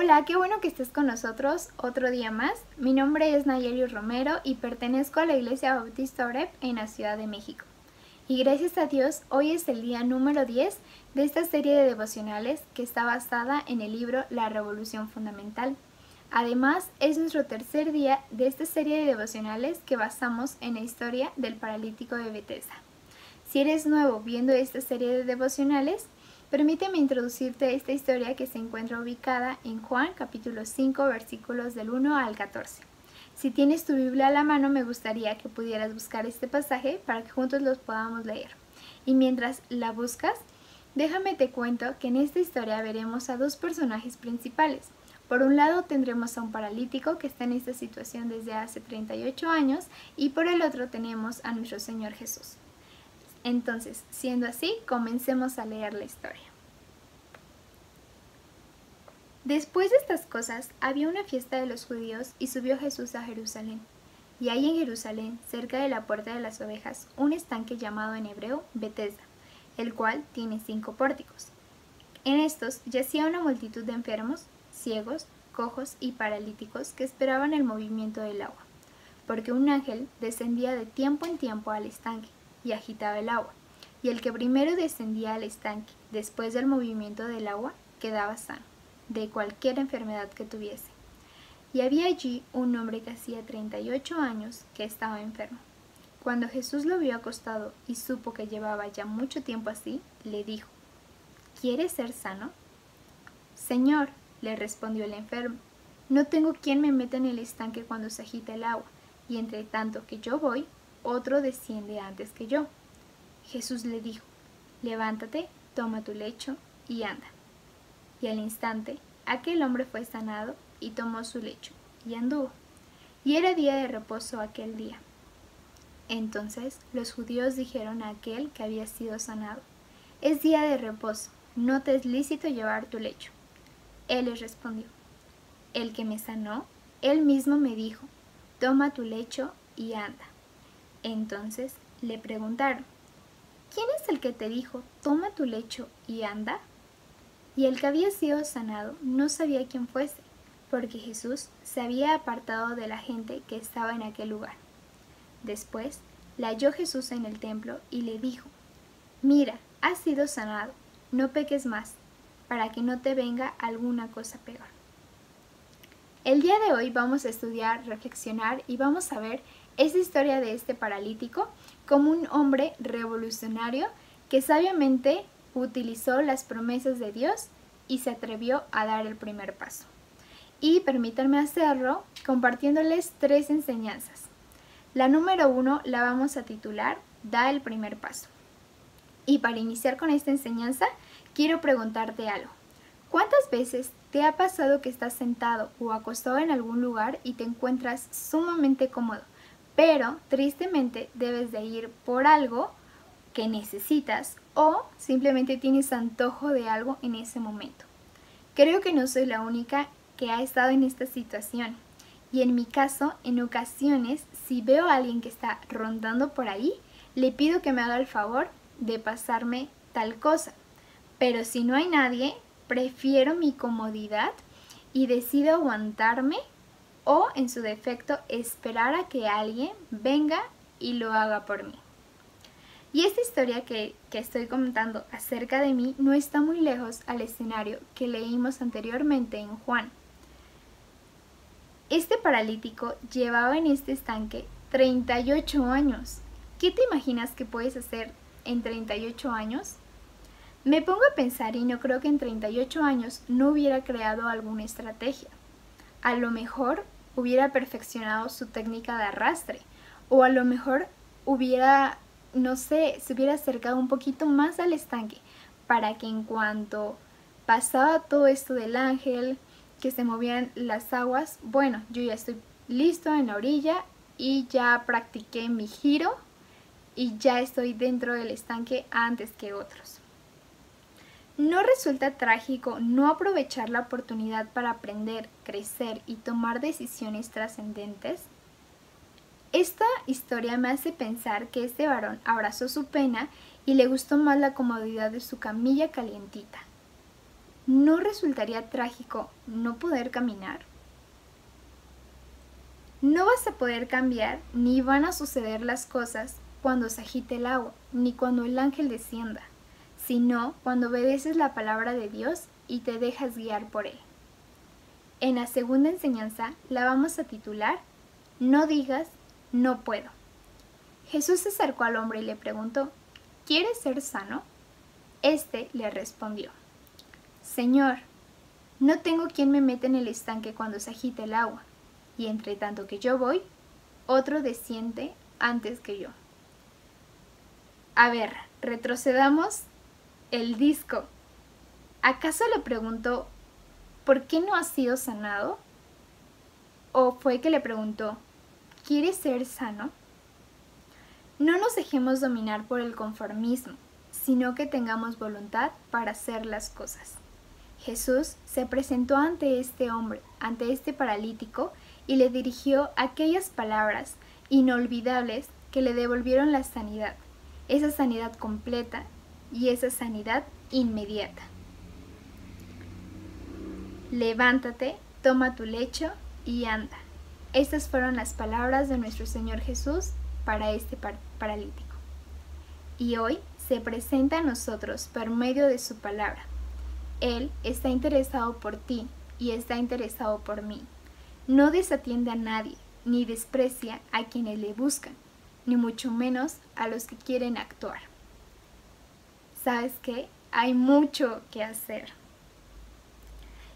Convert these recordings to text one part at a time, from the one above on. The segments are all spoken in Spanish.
Hola, qué bueno que estés con nosotros otro día más. Mi nombre es Nayeli Romero y pertenezco a la Iglesia Bautista Oreb en la Ciudad de México. Y gracias a Dios, hoy es el día número 10 de esta serie de devocionales que está basada en el libro La Revolución Fundamental. Además, es nuestro tercer día de esta serie de devocionales que basamos en la historia del paralítico de Betesda. Si eres nuevo viendo esta serie de devocionales, permíteme introducirte a esta historia que se encuentra ubicada en Juan capítulo 5 versículos del 1 al 14. Si tienes tu Biblia a la mano, me gustaría que pudieras buscar este pasaje para que juntos los podamos leer. Y mientras la buscas, déjame te cuento que en esta historia veremos a dos personajes principales. Por un lado tendremos a un paralítico que está en esta situación desde hace 38 años y por el otro tenemos a nuestro Señor Jesús. Entonces, siendo así, comencemos a leer la historia. Después de estas cosas, había una fiesta de los judíos y subió Jesús a Jerusalén. Y hay en Jerusalén, cerca de la puerta de las ovejas, un estanque llamado en hebreo Betesda, el cual tiene 5 pórticos. En estos yacía una multitud de enfermos, ciegos, cojos y paralíticos que esperaban el movimiento del agua, porque un ángel descendía de tiempo en tiempo al estanque y agitaba el agua, y el que primero descendía al estanque después del movimiento del agua quedaba sano de cualquier enfermedad que tuviese. Y había allí un hombre que hacía 38 años que estaba enfermo. Cuando Jesús lo vio acostado y supo que llevaba ya mucho tiempo así, le dijo: ¿Quieres ser sano? Señor, le respondió el enfermo, no tengo quien me meta en el estanque cuando se agita el agua, y entre tanto que yo voy, otro desciende antes que yo. Jesús le dijo: levántate, toma tu lecho y anda. Y al instante, aquel hombre fue sanado y tomó su lecho y anduvo. Y era día de reposo aquel día. Entonces los judíos dijeron a aquel que había sido sanado: es día de reposo, no te es lícito llevar tu lecho. Él les respondió: el que me sanó, él mismo me dijo: toma tu lecho y anda. Entonces le preguntaron: ¿quién es el que te dijo, toma tu lecho y anda? Y el que había sido sanado no sabía quién fuese, porque Jesús se había apartado de la gente que estaba en aquel lugar. Después le halló Jesús en el templo y le dijo: mira, has sido sanado, no peques más, para que no te venga alguna cosa peor. El día de hoy vamos a estudiar, reflexionar y vamos a ver esta historia de este paralítico como un hombre revolucionario que sabiamente utilizó las promesas de Dios y se atrevió a dar el primer paso. Y permítanme hacerlo compartiéndoles 3 enseñanzas. La número 1 la vamos a titular Da el primer paso. Y para iniciar con esta enseñanza, quiero preguntarte algo. ¿Cuántas veces te ha pasado que estás sentado o acostado en algún lugar y te encuentras sumamente cómodo, pero tristemente debes de ir por algo que necesitas o simplemente tienes antojo de algo en ese momento? Creo que no soy la única que ha estado en esta situación. Y en mi caso, en ocasiones, si veo a alguien que está rondando por ahí, le pido que me haga el favor de pasarme tal cosa. Pero si no hay nadie, prefiero mi comodidad y decido aguantarme o, en su defecto, esperar a que alguien venga y lo haga por mí. Y esta historia que estoy contando acerca de mí no está muy lejos al escenario que leímos anteriormente en Juan. Este paralítico llevaba en este estanque 38 años. ¿Qué te imaginas que puedes hacer en 38 años? Me pongo a pensar y no creo que en 38 años no hubiera creado alguna estrategia. A lo mejor hubiera perfeccionado su técnica de arrastre o a lo mejor hubiera, no sé, se hubiera acercado un poquito más al estanque para que en cuanto pasaba todo esto del ángel, que se movían las aguas, bueno, yo ya estoy listo en la orilla y ya practiqué mi giro y ya estoy dentro del estanque antes que otros. ¿No resulta trágico no aprovechar la oportunidad para aprender, crecer y tomar decisiones trascendentes? Esta historia me hace pensar que este varón abrazó su pena y le gustó más la comodidad de su camilla calientita. ¿no resultaría trágico no poder caminar? No vas a poder cambiar ni van a suceder las cosas cuando se agite el agua, ni cuando el ángel descienda, sino cuando obedeces la palabra de Dios y te dejas guiar por él. En la segunda enseñanza la vamos a titular No digas, no puedo. Jesús se acercó al hombre y le preguntó, ¿quieres ser sano? Este le respondió, Señor, no tengo quien me meta en el estanque cuando se agite el agua, y entre tanto que yo voy, otro desciende antes que yo. A ver, retrocedamos el disco. ¿Acaso le preguntó, ¿por qué no has sido sanado? ¿O fue que le preguntó, ¿quieres ser sano? No nos dejemos dominar por el conformismo, sino que tengamos voluntad para hacer las cosas. Jesús se presentó ante este hombre, ante este paralítico, y le dirigió aquellas palabras inolvidables que le devolvieron la sanidad, esa sanidad completa y esa sanidad inmediata. Levántate, toma tu lecho y anda. Estas fueron las palabras de nuestro Señor Jesús para este paralítico. Y hoy se presenta a nosotros por medio de su palabra. Él está interesado por ti y está interesado por mí. No desatiende a nadie, ni desprecia a quienes le buscan, ni mucho menos a los que quieren actuar. ¿Sabes qué? Hay mucho que hacer.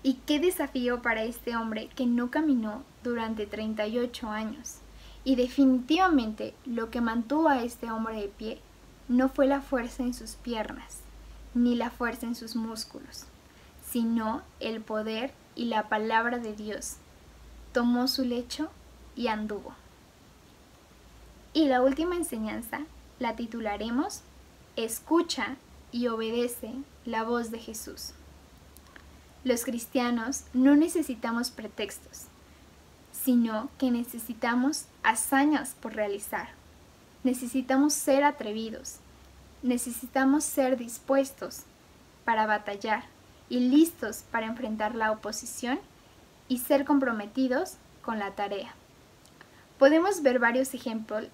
Y qué desafío para este hombre que no caminó durante 38 años. Y definitivamente lo que mantuvo a este hombre de pie no fue la fuerza en sus piernas, ni la fuerza en sus músculos, sino el poder y la palabra de Dios. Tomó su lecho y anduvo. Y la última enseñanza la titularemos Escucha y obedece la voz de Jesús. Los cristianos no necesitamos pretextos, sino que necesitamos hazañas por realizar. Necesitamos ser atrevidos, necesitamos ser dispuestos para batallar y listos para enfrentar la oposición y ser comprometidos con la tarea. Podemos ver varios ejemplos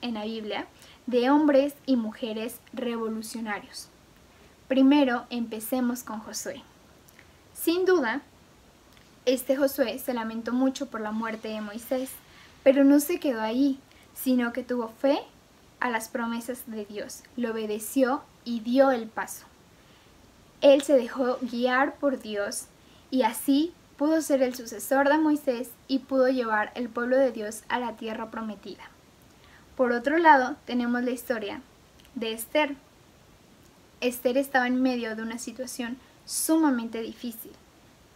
en la Biblia de hombres y mujeres revolucionarios. Primero empecemos con Josué. Sin duda, este Josué se lamentó mucho por la muerte de Moisés, pero no se quedó ahí, sino que tuvo fe a las promesas de Dios, le obedeció y dio el paso. Él se dejó guiar por Dios y así pudo ser el sucesor de Moisés y pudo llevar el pueblo de Dios a la tierra prometida. Por otro lado, tenemos la historia de Esther. Esther estaba en medio de una situación sumamente difícil.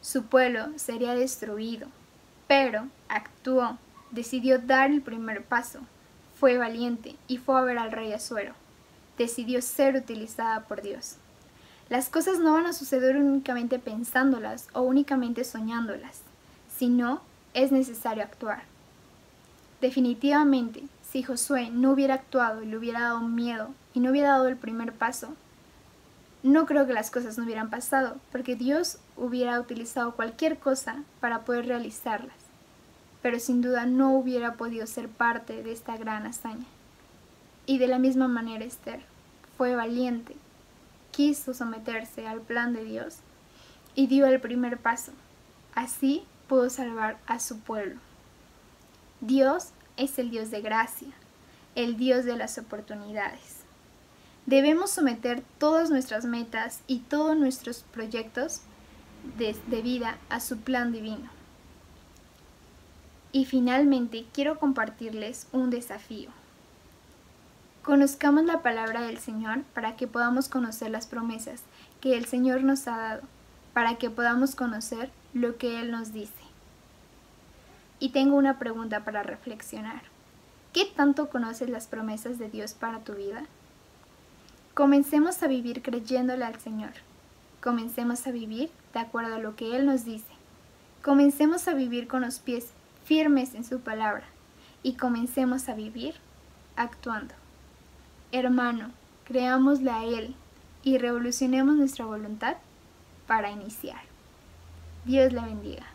Su pueblo sería destruido, pero actuó, decidió dar el primer paso, fue valiente y fue a ver al rey Asuero. Decidió ser utilizada por Dios. Las cosas no van a suceder únicamente pensándolas o únicamente soñándolas, sino es necesario actuar. Definitivamente, si Josué no hubiera actuado y le hubiera dado miedo y no hubiera dado el primer paso, no creo que las cosas no hubieran pasado, porque Dios hubiera utilizado cualquier cosa para poder realizarlas, pero sin duda no hubiera podido ser parte de esta gran hazaña. Y de la misma manera Esther fue valiente, quiso someterse al plan de Dios y dio el primer paso. Así pudo salvar a su pueblo. Dios es el Dios de gracia, el Dios de las oportunidades. Debemos someter todas nuestras metas y todos nuestros proyectos de vida a su plan divino. Y finalmente quiero compartirles un desafío. Conozcamos la palabra del Señor para que podamos conocer las promesas que el Señor nos ha dado, para que podamos conocer lo que Él nos dice. Y tengo una pregunta para reflexionar. ¿Qué tanto conoces las promesas de Dios para tu vida? Comencemos a vivir creyéndole al Señor. Comencemos a vivir de acuerdo a lo que Él nos dice. Comencemos a vivir con los pies firmes en su palabra y comencemos a vivir actuando. Hermano, creámosle a Él y revolucionemos nuestra voluntad para iniciar. Dios le bendiga.